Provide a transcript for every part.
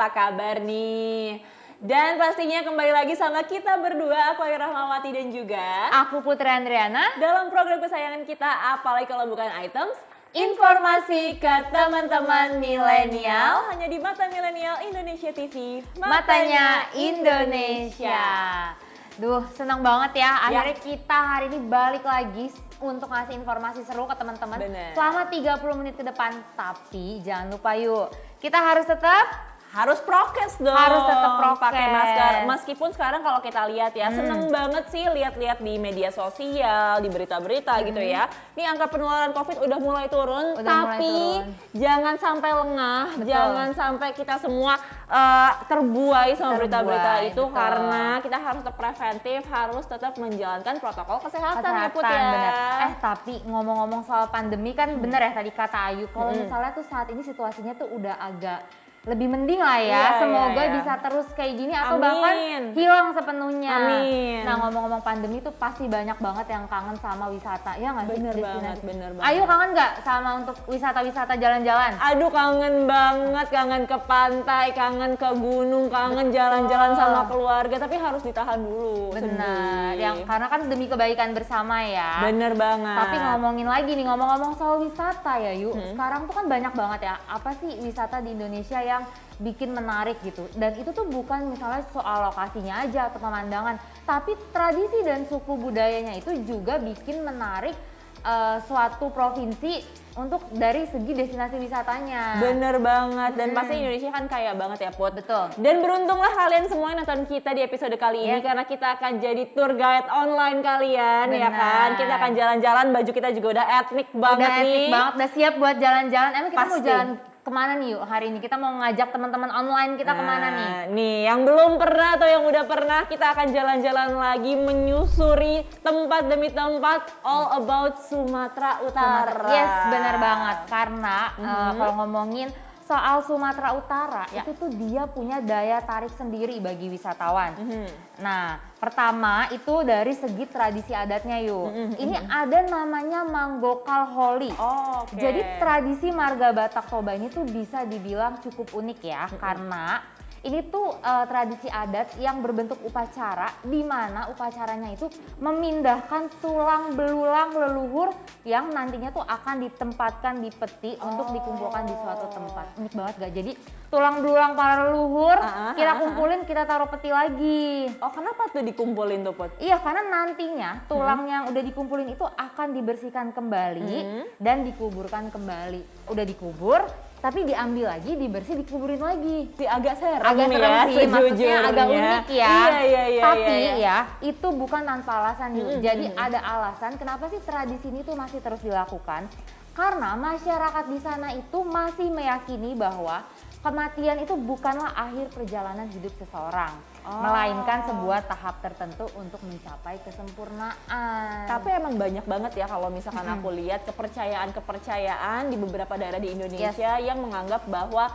apa kabar nih? Dan pastinya kembali lagi sama kita berdua, aku Ayu Rahmawati dan juga aku Putri Andriana dalam program kesayangan kita, apalagi kalau bukan items informasi ke teman-teman milenial hanya di Mata Milenial Indonesia TV, Matanya Indonesia. Duh, senang banget ya. Akhirnya kita hari ini balik lagi untuk ngasih informasi seru ke teman-teman selama 30 menit ke depan. Tapi jangan lupa yuk, kita harus prokes dong. Harus tetap prokes. Pakai masker. Meskipun sekarang kalau kita lihat ya, seneng banget sih lihat-lihat di media sosial, di berita-berita gitu ya. Ini angka penularan COVID udah mulai turun, tapi jangan sampai lengah, jangan sampai kita semua terbuai sama berita-berita itu, karena kita harus tetap preventif, harus tetap menjalankan protokol kesehatan ya Put ya. Bener. Tapi ngomong-ngomong soal pandemi kan bener ya tadi kata Ayu, kalau misalnya tuh saat ini situasinya tuh udah agak lebih mending lah ya, semoga bisa terus kayak gini atau bahkan hilang sepenuhnya. Nah ngomong-ngomong pandemi tuh pasti banyak banget yang kangen sama wisata, ya nggak sih? Bener banget. Ayu kangen nggak sama untuk wisata-wisata jalan-jalan? Aduh kangen banget, kangen ke pantai, kangen ke gunung, kangen jalan-jalan sama keluarga, tapi harus ditahan dulu. Benar, karena kan demi kebaikan bersama ya. Bener banget. Tapi ngomongin lagi nih, ngomong-ngomong soal wisata ya Yu, sekarang tuh kan banyak banget ya, apa sih wisata di Indonesia yang bikin menarik gitu, dan itu tuh bukan misalnya soal lokasinya aja atau pemandangan, tapi tradisi dan suku budayanya itu juga bikin menarik suatu provinsi untuk dari segi destinasi wisatanya. Bener banget, dan pasti Indonesia kan kaya banget ya Put. Betul. Dan beruntunglah kalian semua yang nonton kita di episode kali ini, karena kita akan jadi tour guide online kalian. Ya kan. Kita akan jalan-jalan, baju kita juga udah etnik banget nih. Etnik banget, udah siap buat jalan-jalan. Emang kita mau jalan kemana nih yuk hari ini? Kita mau ngajak teman-teman online kita kemana nih? Nih yang belum pernah atau yang udah pernah, kita akan jalan-jalan lagi menyusuri tempat demi tempat all about Sumatera Utara. Yes, benar banget. Karena kalau ngomongin soal Sumatera Utara, itu tuh dia punya daya tarik sendiri bagi wisatawan. Nah, pertama itu dari segi tradisi adatnya yuk. Ini ada namanya Manggokal Holi. Jadi tradisi marga Batak Toba ini tuh bisa dibilang cukup unik ya, karena ini tuh tradisi adat yang berbentuk upacara, di mana upacaranya itu memindahkan tulang belulang leluhur yang nantinya tuh akan ditempatkan di peti untuk dikumpulkan di suatu tempat. Unik banget gak? Jadi tulang belulang para leluhur kita kumpulin, kita taruh peti lagi. Kenapa tuh dikumpulin tuh Put? Iya, karena nantinya tulang yang udah dikumpulin itu akan dibersihkan kembali dan dikuburkan kembali. Udah dikubur, tapi diambil lagi, dibersih, dikuburin lagi. Agak serem ya, sih, maksudnya agak unik ya. Tapi ya, itu bukan tanpa alasan. Jadi ada alasan kenapa sih tradisi ini tuh masih terus dilakukan. Karena masyarakat di sana itu masih meyakini bahwa kematian itu bukanlah akhir perjalanan hidup seseorang, melainkan sebuah tahap tertentu untuk mencapai kesempurnaan. Tapi emang banyak banget ya kalau misalkan aku lihat kepercayaan di beberapa daerah di Indonesia yang menganggap bahwa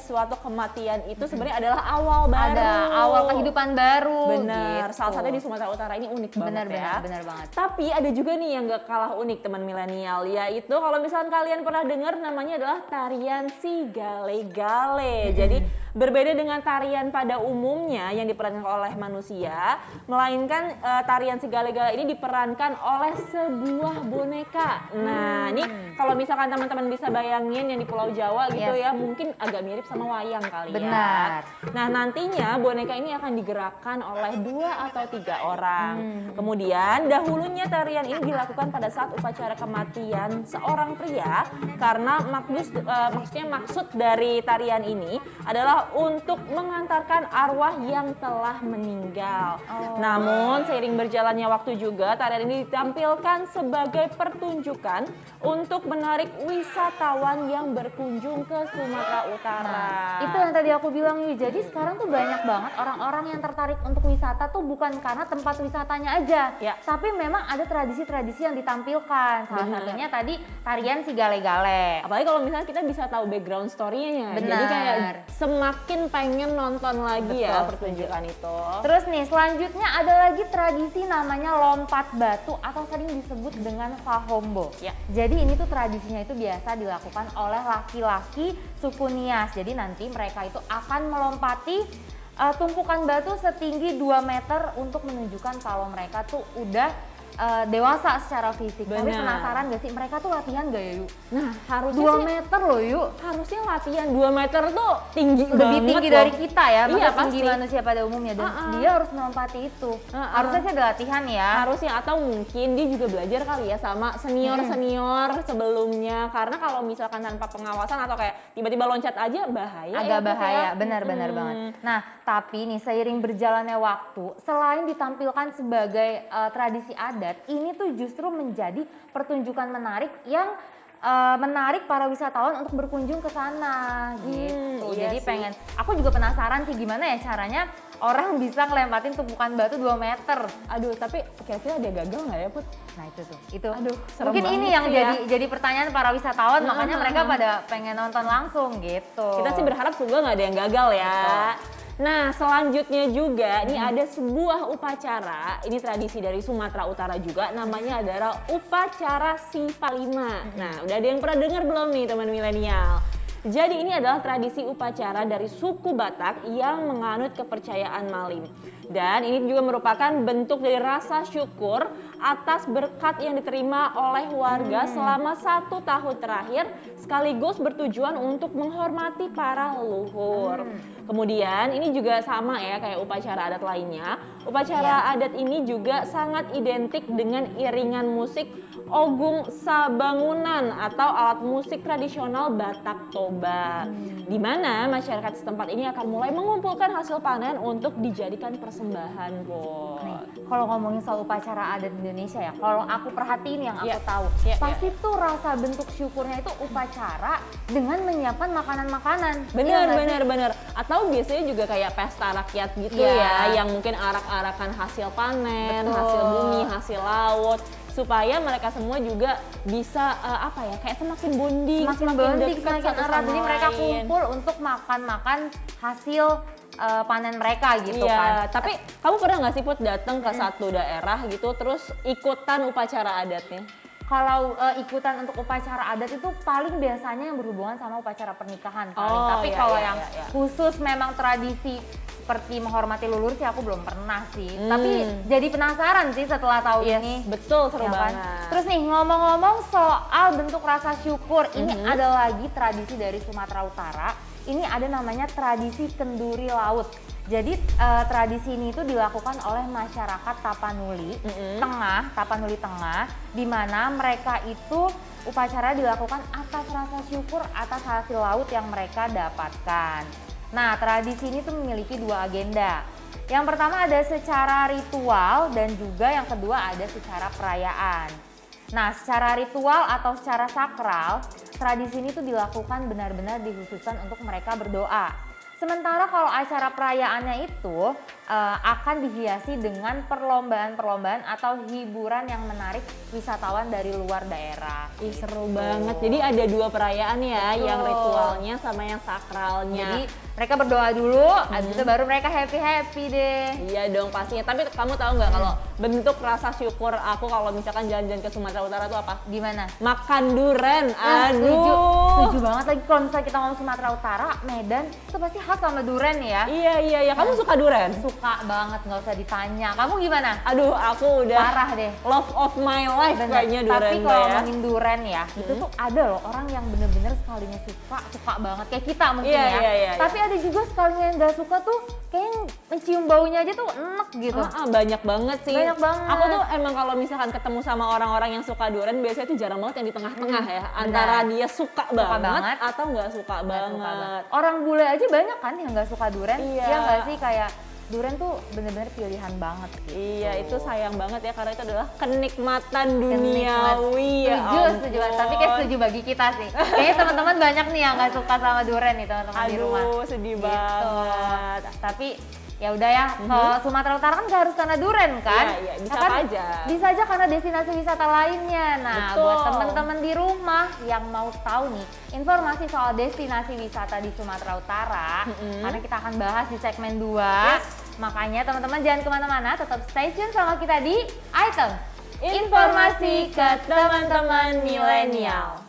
suatu kematian itu sebenarnya adalah awal baru. Ada awal kehidupan baru. Benar. Gitu. Salah satunya di Sumatera Utara ini unik banget ya. Benar banget. Tapi ada juga nih yang gak kalah unik teman milenial, yaitu kalau misalkan kalian pernah dengar namanya adalah tarian Sigale-gale. Jadi berbeda dengan tarian pada umumnya yang diperankan oleh manusia, melainkan tarian Sigale-gale ini diperankan oleh sebuah boneka. Nah, ini kalau misalkan teman-teman bisa bayangin yang di Pulau Jawa gitu ya, mungkin agak mirip sama wayang kali ya. Nah, nantinya boneka ini akan digerakkan oleh 2 atau 3 orang. Kemudian dahulunya tarian ini dilakukan pada saat upacara kematian seorang pria, karena maksud dari tarian ini adalah untuk mengantarkan arwah yang telah meninggal. Namun seiring berjalannya waktu juga, tarian ini ditampilkan sebagai pertunjukan untuk menarik wisatawan yang berkunjung ke Sumatera Utara. Itu yang tadi aku bilang nih, jadi sekarang tuh banyak banget orang-orang yang tertarik untuk wisata tuh bukan karena tempat wisatanya aja, tapi memang ada tradisi-tradisi yang ditampilkan. Salah satunya tadi tarian Sigale-gale. Apalagi kalau misalnya kita bisa tahu background story-nya, jadi kayak semakin pengen nonton lagi ya pertunjukan itu. Terus nih selanjutnya ada lagi tradisi namanya lompat batu atau sering disebut dengan Fahombo. Jadi ini tuh tradisinya itu biasa dilakukan oleh laki-laki dari suku Nias. Jadi nanti mereka itu akan melompati tumpukan batu setinggi 2 meter untuk menunjukkan kalau mereka tuh udah dewasa secara fisik. Tapi Benar. penasaran gak sih mereka tuh latihan gak ya, Yu? Nah, harusnya 2 sih meter loh, Yu. harusnya latihan 2 meter tuh tinggi Lebih banget tinggi loh. dari kita ya, Iya, masa tinggi pasti. manusia pada umumnya, dan dia harus melompati itu. Harusnya sih ada latihan ya. Harusnya, atau mungkin dia juga belajar kali ya sama senior-senior sebelumnya, karena kalau misalkan tanpa pengawasan atau kayak tiba-tiba loncat aja bahaya. Agak ya, bahaya, Put, ya. benar-benar banget. Nah, tapi nih seiring berjalannya waktu, selain ditampilkan sebagai tradisi adat, ini tuh justru menjadi pertunjukan menarik yang menarik para wisatawan untuk berkunjung ke sana gitu. Iya Jadi sih. pengen, aku juga penasaran sih gimana ya caranya orang bisa ngelempatin tumpukan batu 2 meter. Aduh, tapi kira-kira dia gagal nggak ya, Put? Nah itu tuh, itu Aduh, serem mungkin ini banget yang sih ya. jadi pertanyaan para wisatawan, makanya mereka pada pengen nonton langsung gitu. Kita sih berharap semoga nggak ada yang gagal ya. Nah, selanjutnya juga nih ada sebuah upacara, ini tradisi dari Sumatera Utara juga, namanya adalah upacara Sipalima. Nah, udah ada yang pernah dengar belum nih teman milenial? Jadi ini adalah tradisi upacara dari suku Batak yang menganut kepercayaan malim. Dan ini juga merupakan bentuk dari rasa syukur atas berkat yang diterima oleh warga selama 1 tahun terakhir, sekaligus bertujuan untuk menghormati para leluhur. Kemudian ini juga sama ya kayak upacara adat lainnya. Upacara adat ini juga sangat identik dengan iringan musik Ogung Sabangunan atau alat musik tradisional Batak Toba. Di mana masyarakat setempat ini akan mulai mengumpulkan hasil panen untuk dijadikan persembahan, Bos. Nih, kalau ngomongin soal upacara adat Indonesia ya, kalau aku perhatiin yang aku Iya. tahu, Iya, pasti tuh rasa bentuk syukurnya itu upacara dengan menyiapkan makanan-makanan. Iya Bener, nggak sih? bener, bener. Atau biasanya juga kayak pesta rakyat gitu Iya. ya, yang mungkin arak-arakan hasil panen, Betul. hasil bumi, hasil laut, supaya mereka semua juga bisa apa ya, kayak semakin bonding, Semakin bonding, dekat semakin satu erat. sama Jadi mereka lain. kumpul untuk makan-makan hasil panen mereka gitu Iya, kan. tapi kamu pernah nggak sih Put datang ke satu daerah gitu, terus ikutan upacara adatnya? Kalau ikutan untuk upacara adat itu paling biasanya yang berhubungan sama upacara pernikahan paling. Oh, Tapi iya, kalau iya, yang iya. khusus memang tradisi seperti menghormati leluhur sih aku belum pernah sih. Tapi jadi penasaran sih setelah tahu ini. Betul, seru Ya kan? banget. Terus nih ngomong-ngomong soal bentuk rasa syukur, ini ada lagi tradisi dari Sumatera Utara. Ini ada namanya tradisi kenduri laut. Jadi tradisi ini itu dilakukan oleh masyarakat Tapanuli Tapanuli Tengah, di mana mereka itu upacara dilakukan atas rasa syukur atas hasil laut yang mereka dapatkan. Nah, tradisi ini tuh memiliki 2 agenda. Yang pertama ada secara ritual dan juga yang kedua ada secara perayaan. Nah, secara ritual atau secara sakral, tradisi ini tuh dilakukan benar-benar dikhususkan untuk mereka berdoa. Sementara kalau acara perayaannya itu akan dihiasi dengan perlombaan-perlombaan atau hiburan yang menarik wisatawan dari luar daerah. Ih, seru banget. Jadi ada 2 perayaan ya, yang ritualnya sama yang sakralnya. Jadi mereka berdoa dulu, habis itu baru mereka happy-happy deh. Iya dong pastinya. Tapi kamu tahu nggak kalau bentuk rasa syukur aku kalau misalkan jalan-jalan ke Sumatera Utara tuh apa? Gimana? Makan duren. Nah, Aduh. setuju banget lagi kalau misalnya kita ngomong Sumatera Utara, Medan itu pasti khas sama duren ya. Iya. Kamu suka duren? Suka banget, nggak usah ditanya. Kamu gimana? Aduh, aku udah Parah deh. love of my life Bener. kayaknya duren Tapi tuh kalau ya. ngomongin duren ya, itu tuh ada loh orang yang bener-bener sekalinya suka banget. Kayak kita mungkin Iya, ya. iya. Tapi ada juga sekalinya yang nggak suka tuh, kayaknya mencium baunya aja tuh enek gitu. Banyak banget sih. Banyak banget. Aku tuh emang kalau misalkan ketemu sama orang-orang yang suka duren biasanya tuh jarang banget yang di tengah-tengah ya. Antara dia suka banget atau nggak suka banget. Orang bule aja banyak kan yang nggak suka duren. Iya. Iya nggak sih, kayak duren tuh bener-bener pilihan banget gitu. Iya, itu sayang banget ya karena itu adalah kenikmatan duniawi. Ya Setuju banget. Tapi kayak setuju bagi kita sih. Kayaknya teman-teman banyak nih yang nggak suka sama duren nih teman-teman di rumah. Aduh, sedih Gitu. banget. Tapi ya udah ya, ke Sumatera Utara kan gak harus karena duren kan? Iya, bisa Nah kan, apa aja. Bisa aja karena destinasi wisata lainnya. Nah, Betul. buat teman-teman di rumah yang mau tahu nih informasi soal destinasi wisata di Sumatera Utara, karena kita akan bahas di segmen 2. Makanya teman-teman jangan kemana-mana, tetap stay tune sama kita di Item Informasi ke teman-teman milenial.